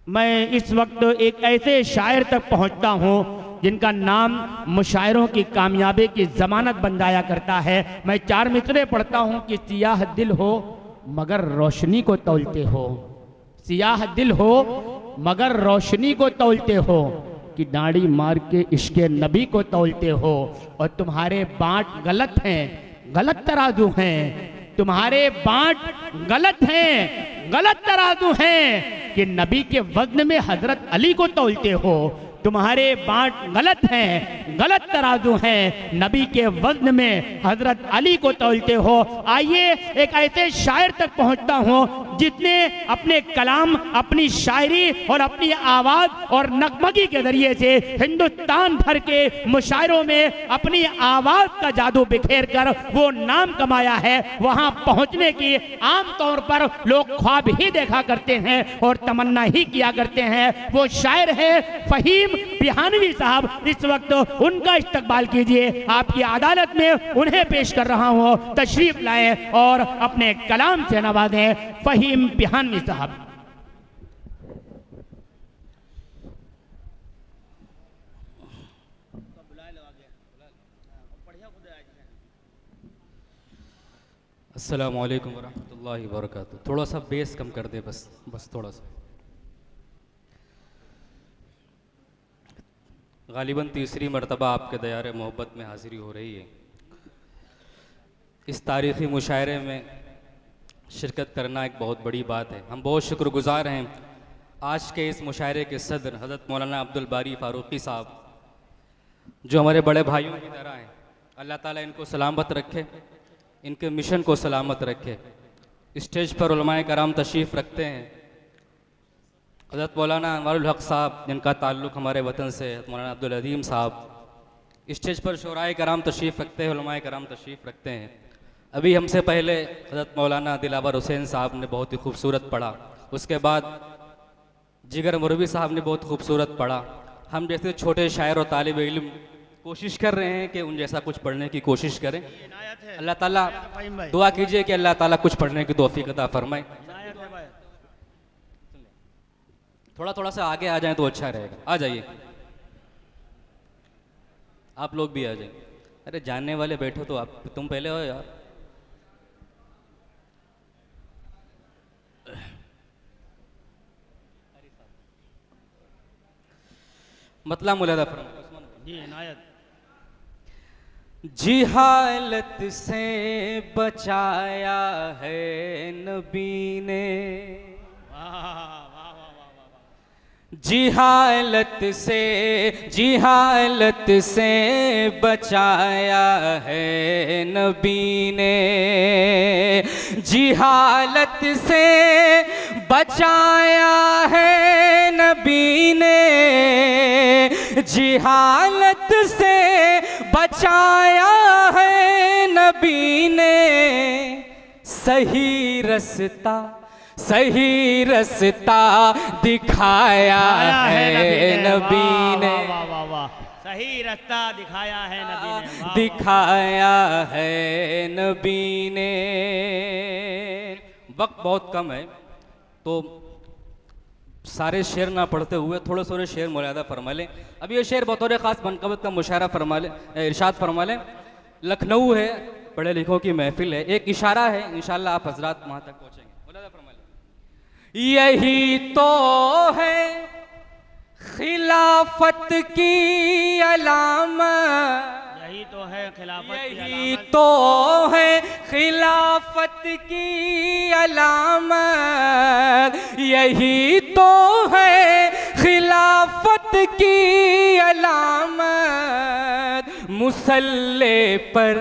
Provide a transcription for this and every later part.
मैं इस वक्त एक ऐसे शायर तक पहुंचता हूं जिनका नाम मुशायरों की कामयाबी की जमानत बन जाया करता है। मैं 4 मिसरे पढ़ता हूं कि सियाह दिल हो मगर रोशनी को तौलते हो, सियाह दिल हो मगर रोशनी को तौलते हो, कि दाढ़ी मार के इश्के नबी को तौलते हो। और तुम्हारे बाँट गलत हैं, गलत तराजू हैं, तुम्हारे बाँट गलत हैं, गलत तराजू हैं, कि नबी के वजन में हजरत अली को तौलते हो। तुम्हारे बाँट गलत हैं, गलत तराजू हैं, नबी के वजन में हजरत अली को तौलते हो। आइए एक ऐसे शायर तक पहुंचता हूं जिसने अपने कलाम, अपनी शायरी और अपनी आवाज और नगमगी के जरिए से हिंदुस्तान भर के मुशायरों में अपनी आवाज का जादू बिखेर कर वो नाम कमाया है। वहां पहुंचने की आमतौर पर लोग ख्वाब ही देखा करते हैं और तमन्ना ही किया करते हैं। वो शायर है फहीम बिहानवी साहब। इस वक्त उनका इस्तकबाल कीजिए, आपकी अदालत में उन्हें पेश कर रहा हूं, तशरीफ लाएं और अपने कलाम से नवाजें। फहीम बिहानवी साहब। अस्सलामु अलैकुम वरहमतुल्लाहि वबरकातुहू। थोड़ा सा बेस कम कर दे, बस थोड़ा सा। गालिबन तीसरी मरतबा आपके दयारे मोहब्बत में हाज़िरी हो रही है। इस तारीख़ी मुशायरे में शिरकत करना एक बहुत बड़ी बात है। हम बहुत शुक्रगुज़ार हैं आज के इस मुशायरे के सदर हज़रत मौलाना अब्दुल बारी फ़ारूक़ी साहब, जो हमारे बड़े भाइयों की तरह हैं। अल्लाह ताला इनको सलामत रखे, इनके मिशन को सलामत रखे। स्टेज पर उलमाए कराम तशरीफ़ रखते हैं। हज़रत मौलाना अनवारुल हक़ साहब, जिनका ताल्लुक़ हमारे वतन से, मौलाना अब्दुल अज़ीम साहब। स्टेज पर शोराए कराम तशरीफ़ रखते हैं, उलमाए कराम तशरीफ़ रखते हैं। अभी हमसे पहले हज़रत मौलाना दिलावर हुसैन साहब ने बहुत ही खूबसूरत पढ़ा, उसके बाद जिगर मुरवी साहब ने बहुत खूबसूरत पढ़ा। हम जैसे छोटे शायर और तालिब इल्म कोशिश कर रहे हैं कि उन जैसा कुछ पढ़ने की कोशिश करें। अल्लाह ताला दुआ कीजिए कि अल्लाह ताला कुछ पढ़ने की तौफीक अता फरमाए। थोड़ा थोड़ा सा आगे आ जाएं तो अच्छा रहेगा। आ जाइए, आप लोग भी आ जाएं। अरे जानने वाले बैठो तो आप, तुम पहले हो यार। मतला मुलादा फरमाइए। जिहालत से बचाया है नबी ने, जिहालत से बचाया है नबी ने, जिहालत से बचाया है नबी ने, जिहालत से बचाया है नबी ने, सही रास्ता दिखाया है नबी ने, सही रास्ता दिखाया है नबी ने, दिखाया है नबी ने। वक्त बहुत कम है तो सारे शेर ना पढ़ते हुए थोड़े थोड़े शेर मुलादा फरमा लें। अब ये शेर बतौर ख़ास मनक़बत का मुशायरा फरमा लें, इरशाद फरमा लें। लखनऊ है, पढ़े लिखों की महफिल है, एक इशारा है, इंशाअल्लाह आप हजरात वहाँ तक पहुँचेंगे। मुलादा फरमा लें। यही तो है खिलाफत की अलामत, यही तो है खिलाफत, यही तो है खिलाफत की अलामत, यही तो है खिलाफत की अलामत। मुसल्ले पर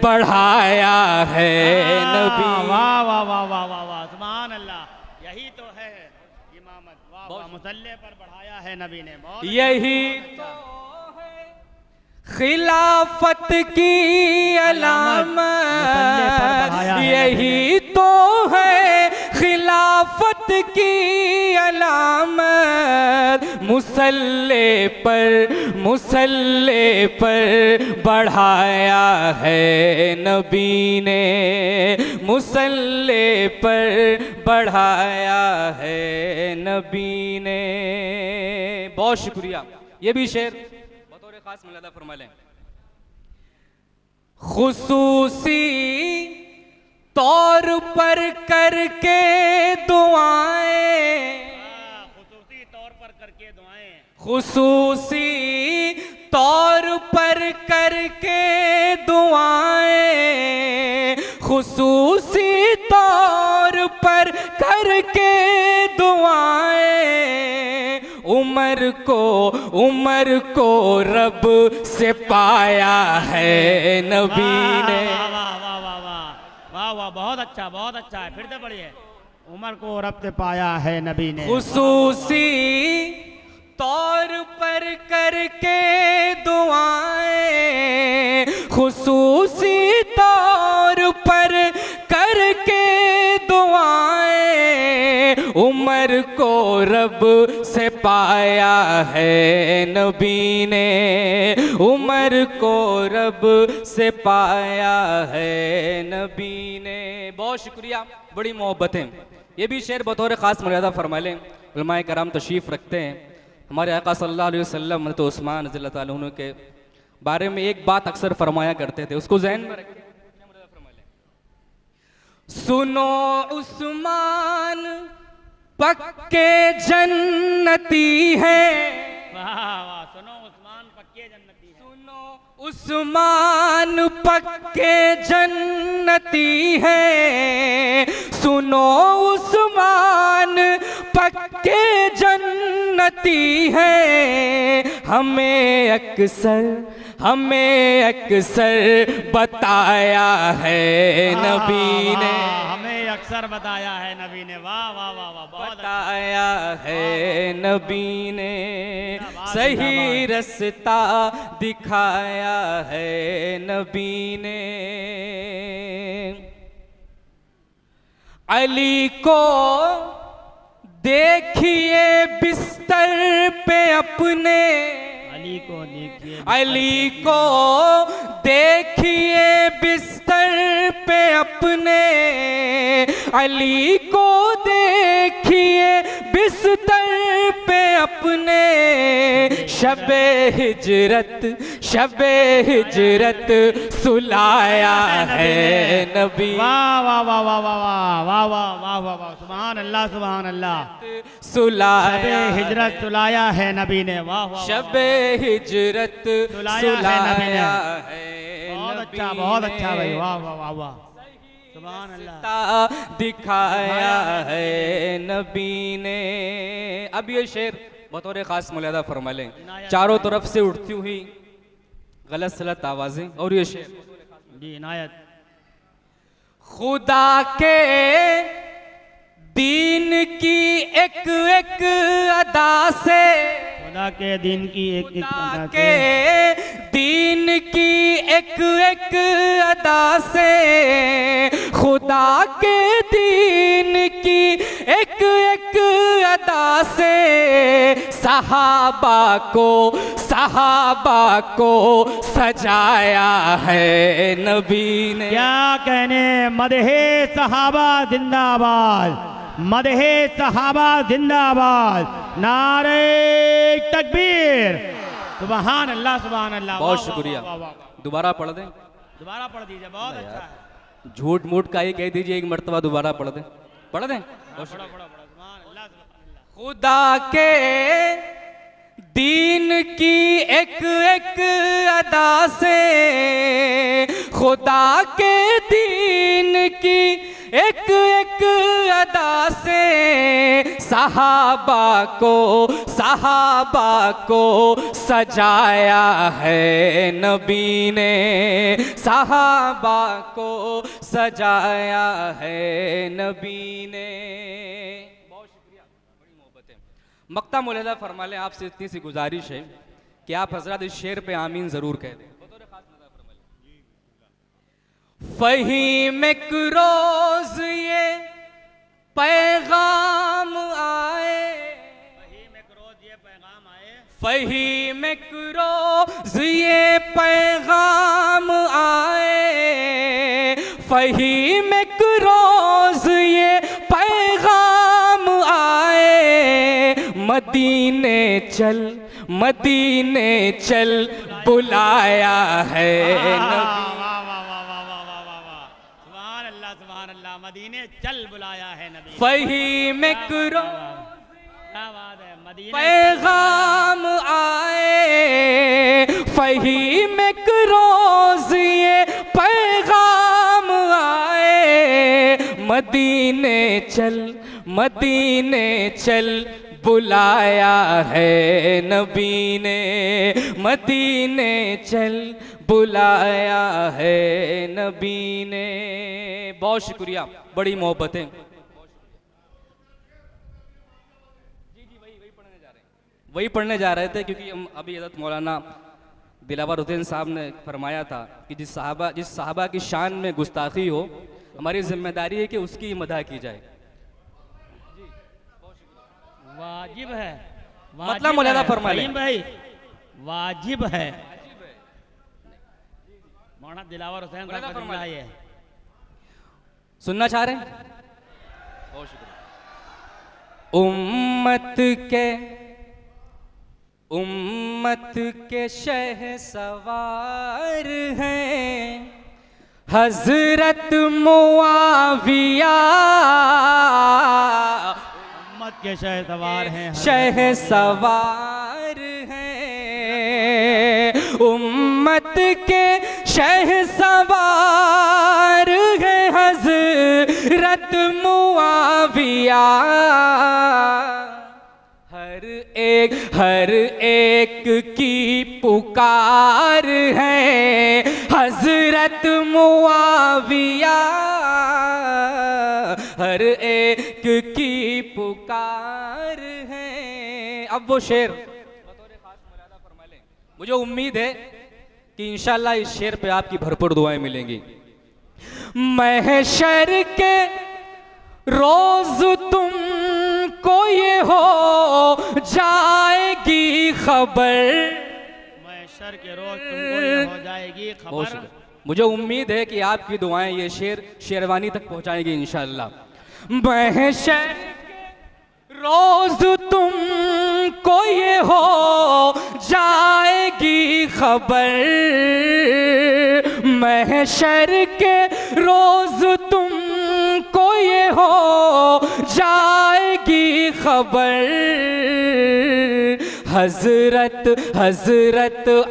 बढ़ाया है नबी। वाह वाह वाह वाह वाह वाह, सुभान अल्लाह। यही तो है इमामत, वाह वाह, मुसल्ले पर बढ़ाया है नबी ने। यही तो खिलाफत की अलामत, यही तो है खिलाफत की अलामत। मुसल्ले पर बढ़ाया है नबी ने, मुसल्ले पर बढ़ाया है नबी ने। बहुत शुक्रिया। ये भी शेर बतौर खास मुलादा फरमा लें। खुसूसी तौर पर करके दुआएं, खुसूसी तौर पर करके दुआएं, खुसूसी तौर पर करके दुआएं, खुसूसी तौर पर करके दुआएं, उमर को रब से पाया है नबी ने। वाह वाह, बहुत अच्छा है। फिर से पढ़िए। उमर को रब से पाया है नबी ने। खुसूसी तौर पर करके दुआएं, खुसूसी तौर पर करके दुआएं, उमर को रब से पाया है नबी ने, उमर को रब से पाया है नबी ने। बहुत शुक्रिया, बड़ी मोहब्बतें। ये भी शेर बतौर ख़ास मर्यादा फरमा लें। उलमाए कराम तशरीफ़ रखते हैं। हमारे आका सल्लल्लाहु अलैहि वसल्लम तो उस्मान रज़ी अल्लाह ताला अन्हु के बारे में एक बात अक्सर फरमाया करते थे, उसको ज़हन में रखें। सुनो उस्मान पक्के जन्नती है, सुनो उस्मान पक्के जन्नती है, सुनो उस्मान पक्के जन्नती है, सुनो उस्मान पक्के जन्नती है। हमें अक्सर बताया है नबी ने, हमें अक्सर बताया है नबी ने। वाह वाह वाह वाह, बहुत बताया है नबी ने, सही रास्ता दिखाया है नबी ने। अली को देखिए बिस्तर पे अपने, अली को देखिए, अली को देखिए बिस्तर पे अपने, अली को देखिए बिस्तर पे अपने, शबे हिजरत सुलाया है नबी। वाह वाह वाह वाह वाह वाह वाह वाह वाह वाह, सुभान अल्लाह सुभान अल्लाह। सुलाया हिजरत सुलाया है नबी ने। वाह वाह, शबे हिजरत सुलाया है, बहुत अच्छा भाई। वाह वाह वाह वाह, सुभान अल्लाह। दिखाया है नबी ने। अब ये शेर बतौर खास मुलादा फरमा लें। चारों तरफ से उठती हुई गलत सलत आवाजें और ये शेर जी इनायत। खुदा के दीन की एक एक अदा से, खुदा के दिन की एक एक खुदा के दीन की एक एक अदा से, खुदा के दीन की एक एक अदा से, सहाबा को सजाया है नबी ने। क्या कहने, मदहे सहाबा जिंदाबाद, मदहे सहाबा जिंदाबाद, नारे तकबीर, सुभान अल्लाह सुभान अल्लाह। बहुत शुक्रिया। दोबारा पढ़ दें, दोबारा पढ़ दीजिए, बहुत अच्छा है। झूठ मूठ का ही कह दीजिए, एक मर्तबा दोबारा पढ़ दें, पढ़ दें। खुदा के दीन की एक एक अदा से, खुदा के दीन की एक एक अदा से, सहाबा को सजाया है नबी ने, सहाबा को सजाया है नबी ने। बहुत शुक्रिया, बड़ी मोहब्बत है। मक्ता मुलादा फरमा लें। आपसे इतनी सी गुजारिश है कि आप हजरत इस शेर पे आमीन जरूर कह दें। फहीम एक रोज ये पैगाम आए, फहीम एक रोज ये पैगाम फही में रोज़ ये पैगाम आए, फही में रोज़ ये पैगाम आए, मदीने चल मदीने चल बुलाया है सुभान अल्लाह, मदीने चल बुलाया है नबी। फही में क्या बात है, मदीने पैगाम आए, फही में रोज़ ये पैगाम आए, मदीने चल बुलाया है नबी ने, मदीने चल बुलाया है नबी ने। बहुत शुक्रिया, बड़ी मोहब्बतें। वही पढ़ने जा रहे थे क्योंकि हम अभी हज़रत मौलाना दिलावर हुसैन साहब ने फरमाया था कि जिस साहबा की शान में गुस्ताखी हो, हमारी जिम्मेदारी है कि उसकी मदह की जाए। वाजिब है, मतलब मौलाना फरमा लें भाई, वाजिब है। मौलाना दिलावर हुसैन साहब का जुमला है, सुनना चाह रहे हैं? बहुत शुक्रिया। उम्मत के शहसवार हैं हजरत मुआविया, उम्मत के शहसवार हैं, शहसवार हैं, उम्मत के शहसवार हैं हजरत मुआविया। हर एक की पुकार है हजरत मुआविया, हर एक की पुकार है। अब वो शेर बतौर खास मुरादा फरमा लें। मुझे उम्मीद है कि इंशाल्लाह इस शेर पे आपकी भरपूर दुआएं मिलेंगी। महशर के रोज तुमको ये हो जाएगी खबर, महशर के रोज तुमको ये हो जाएगी खबर। मुझे उम्मीद है कि आपकी दुआएं ये शेरवानी तक पहुंचाएंगी इंशाअल्लाह। महशर के रोज तुमको ये हो जाएगी खबर, महशर के रोज तुमको ये हो जाएगी खबर, हजरत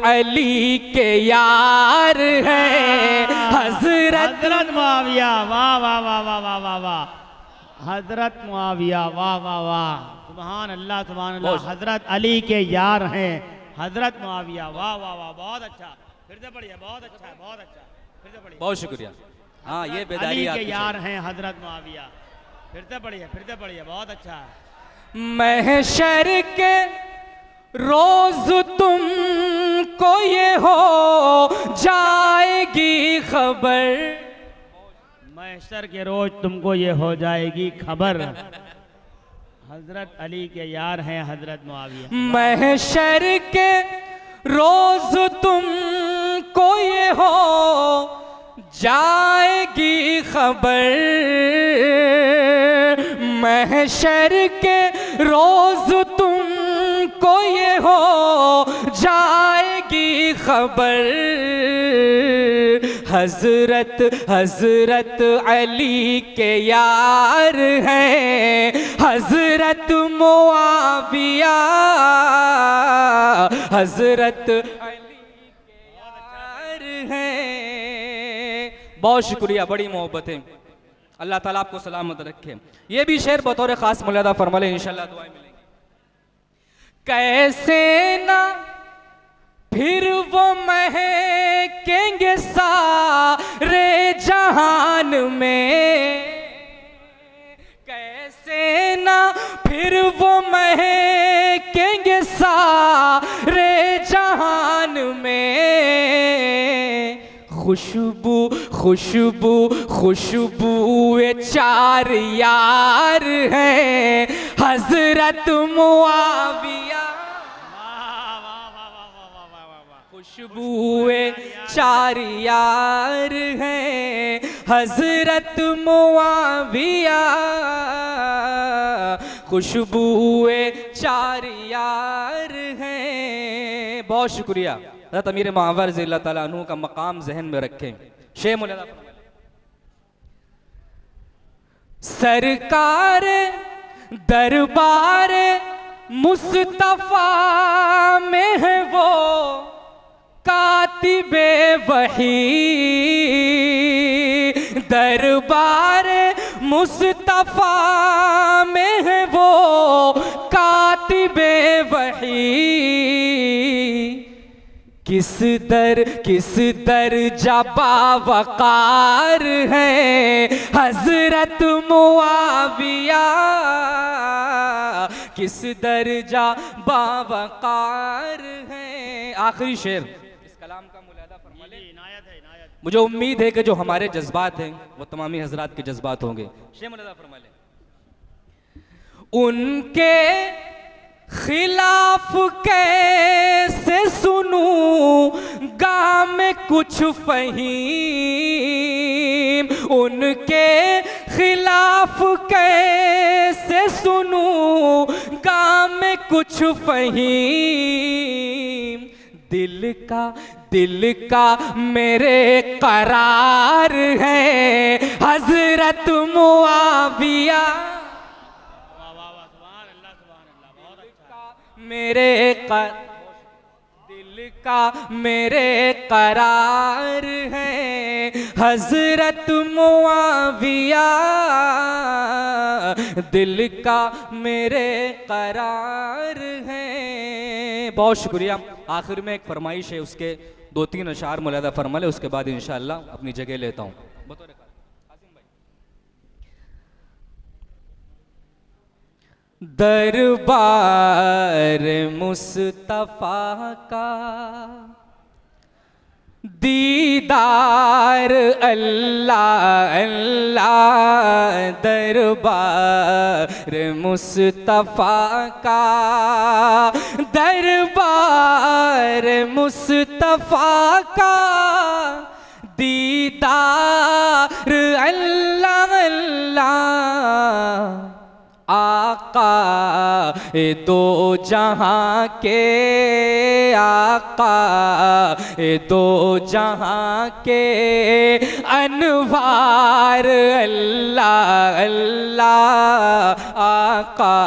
अली के यार हैं हजरत मुआविया। वाह वाह वाह वाह वाह वाह वाह, हजरत मुआविया, वाह वाह वाह, सुभान अल्लाह सुभान अल्लाह। हजरत अली के यार हैं हजरत मुआविया, वाह वाह वाह, बहुत अच्छा, फिर से पढ़िए, बहुत अच्छा है, बहुत अच्छा, फिर से पढ़िए। बहुत शुक्रिया। हाँ, ये बेदारी अली के यार हैं हजरत मुआविया, फिर से पढ़िए, फिर से पढ़िए, बहुत अच्छा है। महशर के रोज तुमको ये हो जाएगी खबर, महशर के रोज तुमको ये हो जाएगी खबर, हजरत अली के यार हैं हजरत मुआविया। महशर के रोज तुमको ये हो जाएगी खबर, महशर के रोज तुमको ये हो जाएगी खबर, हजरत अली के यार हैं हजरत मुआविया, हजरत अली के यार हैं। बहुत शुक्रिया, बड़ी मोहब्बतें। अल्लाह ताला आपको सलामत रखे। ये भी शेर बतौर खास मुलादा फरमा ले, इंशाल्लाह दुआएं मिलेंगी। कैसे ना फिर वो महकेंगे सारे जहान में, कैसे ना फिर वो महकेंगे सारे जहान में, खुशबू खुशबू खुशबू ये चार यार हैं हजरत मुआविया। खुशबुए चार यार हैं हजरत मुआविया, खुशबुए चार यार हैं। बहुत शुक्रिया। हज़रत अमीर मुअव्वज़ रज़ियल्लाहु ताला अन्हु का मकाम जहन में रखें। शेर मौलाना सरकार दरबार मुस्तफा में है वो कातिबे वही, दरबार मुस्तफा में है वो कातिबे वही। किस दर्जा बावकार है हजरत मुआविया, किस दर्जा बावकार है। आखिरी शेर इस कलाम का मुलादा फरमा लें। मुझे उम्मीद है कि जो हमारे जज्बात हैं वो तमामी हजरात के जज्बात होंगे। शेर मुलादा फरमा लें। उनके खिलाफ कैसे सुनूं गाम कुछ फहीम, उनके खिलाफ कैसे सुनूं गाम कुछ फहीम। दिल का मेरे करार है हजरत मुआविया, दिल का मेरे करार है हजरत मुआविया, दिल का मेरे करार है। बहुत शुक्रिया। आखिर में एक फरमाइश है, उसके 2-3 अशार मुलादा फरमा ले, उसके बाद इंशाअल्लाह अपनी जगह लेता हूँ। दरबार मुस्तफा का दीदार अल्लाह अल्लाह, दरबार मुस्तफा का दरबार मुस्तफा का दीदार अल्लाह अल्लाह। आका दो जहां के आका, दो जहां के अनवार अल्लाह अल्लाह। आका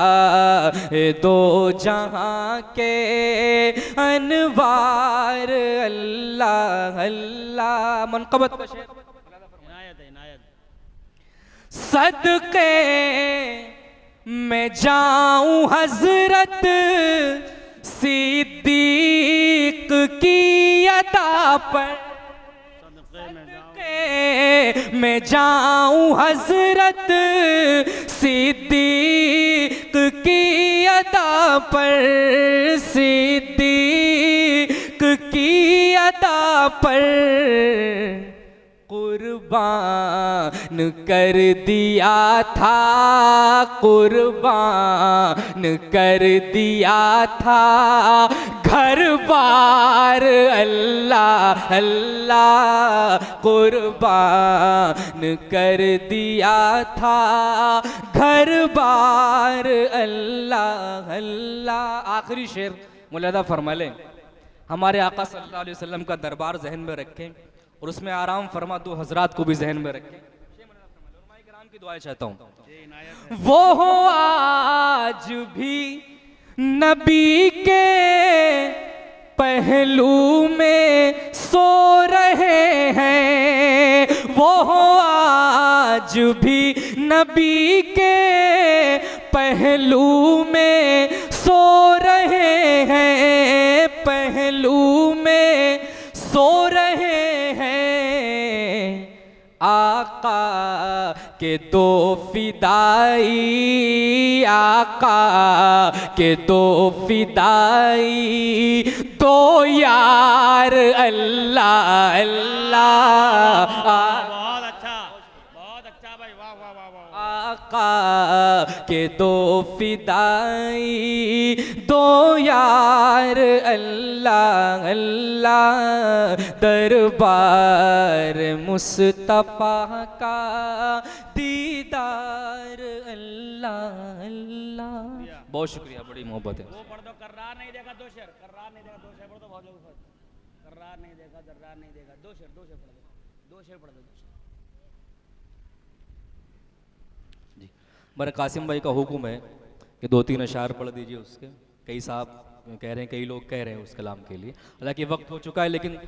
दो जहां के अनवार अल्लाह अल्लाह। मनक़बत का शेर। सदके मैं जाऊं हजरत सिद्दीक की अदा पर, सदके मैं जाऊं हजरत सिद्दीक की अदा पर, सिद्दीक की अदा पर। कुर्बान कर दिया था, कुर्बान कर दिया था घर बार अल्लाह अल्लाह। कुर्बान कर दिया था घर बार अल्लाह अल्लाह। आखिरी शेर मुलादा फरमा लें। हमारे आका सल्लल्लाहु अलैहि वसल्लम का दरबार जहन में रखें और उसमें आराम फरमा दो हजरात को भी जहन में रखें। की दुआएं चाहता हूँ। वो हो आज भी नबी के पहलू में सो रहे हैं, वो हो आज भी नबी के पहलू में सो रहे हैं, पहलू में सो रहे हैं। आका के दो फिदाई, आका के दो फिदाई, दो यार अल्लाह अल्लाह। बहुत अच्छा भाई वाह वाह वाह वाह। आका के दो फिदाई दो यार अल्लाह अल्लाह दरबार मुस्तफ़ा का दीदार अल्लाह अल्लाह। बहुत शुक्रिया, बड़ी मोहब्बत है। वो पढ़ दो, कर्रार नहीं देखा दो शेर, कर्रार नहीं देखा दो शेर पढ़ दो, बहुत लोग कर्रार नहीं देखा, दर्रार नहीं देखा, दो शेर पढ़ दो, दो शेर पढ़ दो, दो शेर। जी, मेरा कासिम भाई का हुक्म है कि 2-3 अशार पढ़ दीजिए उसके। कई साहब कह रहे हैं, कई लोग कह रहे हैं उस कलाम के लिए, हालांकि वक्त हो चुका है, लेकिन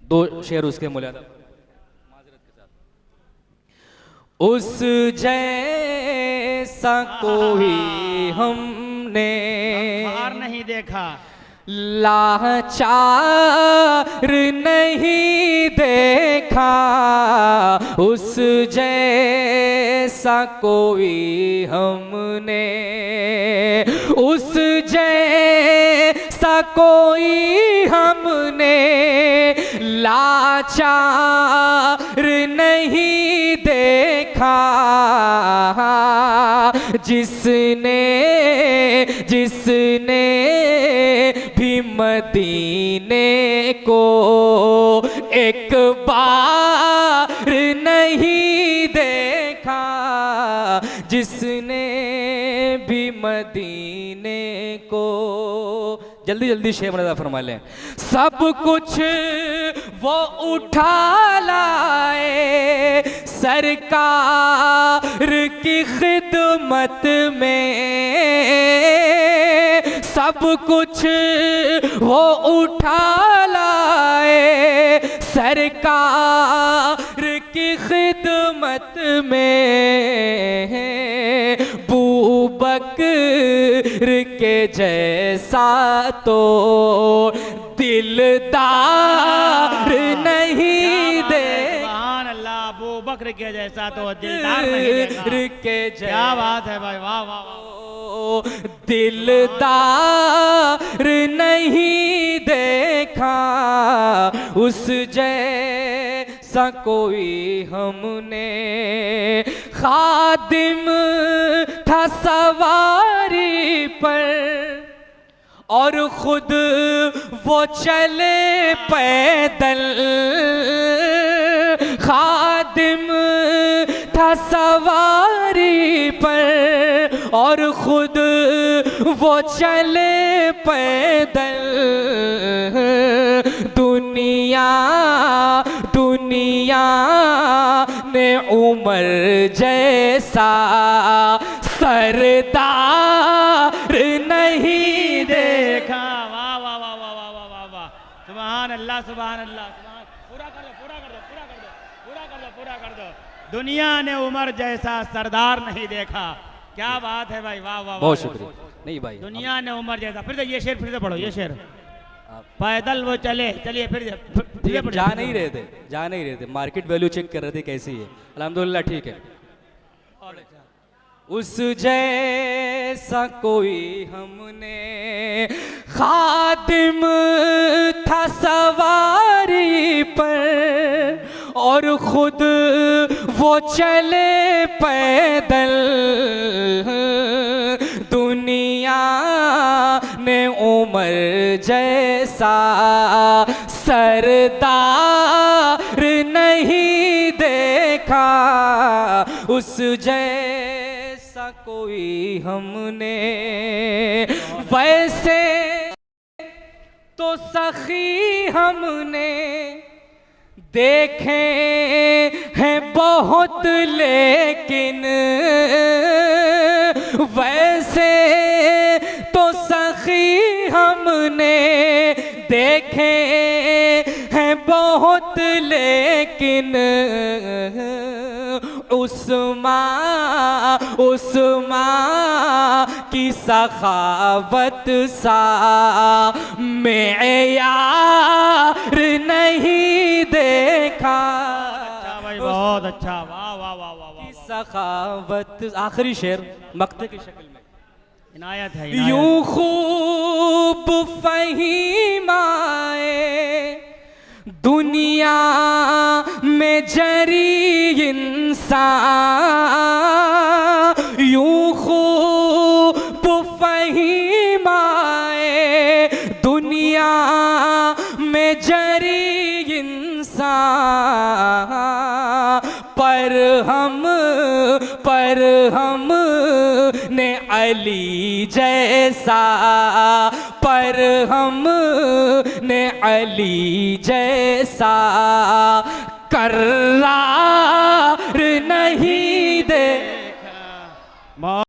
2 शेर उसके मुलादा माजरत के साथ। उस जैसा कोई हमने हार नहीं देखा, लाचार नहीं देखा, उस जैसा कोई हमने, उस जैसा कोई हमने लाचार नहीं देखा, जिसने जिसने भी मदीने को एक बार नहीं देखा, जिसने भी मदीने को। जल्दी जल्दी शेर मुलादा फरमा लें। सब कुछ वो उठा लाए सरकार की खिदमत में, सब कुछ वो उठा लाए सरकार की खिदमत में, बूबकर के जैसा तो दिलदार नहीं दे। सुभान अल्लाह, अबू बकर के जैसा तो दिलदार नहीं देखा। के क्या बात है भाई, वाह वाह वाह। दिलदार नहीं देखा, उस जैसा कोई हमने। खादिम था सवारी पर और खुद वो चले पैदल, खादिम था सवारी पर और खुद वो चले पैदल। दुनिया दुनिया ने उमर जैसा सरदार नहीं देखा। वाह वाह वाह वाह वाह वाह वाह वाह, सुभान अल्लाह सुभान अल्लाह। पूरा कर दो, पूरा कर दो, पूरा कर दो, पूरा कर दो, पूरा कर दो। दुनिया ने उमर जैसा सरदार नहीं देखा। क्या बात है भाई, वाह वाह। बहुत शुक्रिया। नहीं भाई, दुनिया ने उमर जैसा। फिर से ये शेर फिर से पढ़ो, ये शेर। पैदल वो चले, चलिए फिर से हम जा नहीं रहे थे, जा नहीं रहे थे, मार्केट वैल्यू चेक कर रहे थे कैसी है। अल्हम्दुलिल्लाह ठीक है। उस जैसा कोई हमने, खादिम था सवारी पर और खुद वो चले पैदल। दुनिया ने उमर जैसा सरदार नहीं देखा, उस जैसा कोई हमने। वैसे तो सखी हमने देखे हैं बहुत, लेकिन वैसे तो सखी हमने देखे हैं बहुत, लेकिन उस्मा की सखावत सा मेयार नहीं देखा। अच्छा भाई, बहुत अच्छा, वाह वाह वाह वाह वाह। सखावत। आखिरी शेर मक्ते की शक्ल में। इनायत है, यूं खूब फहीमाए दुनिया में जरी इंसान, हम ने अली जैसा, पर हम ने अली जैसा कर्रार नहीं दे।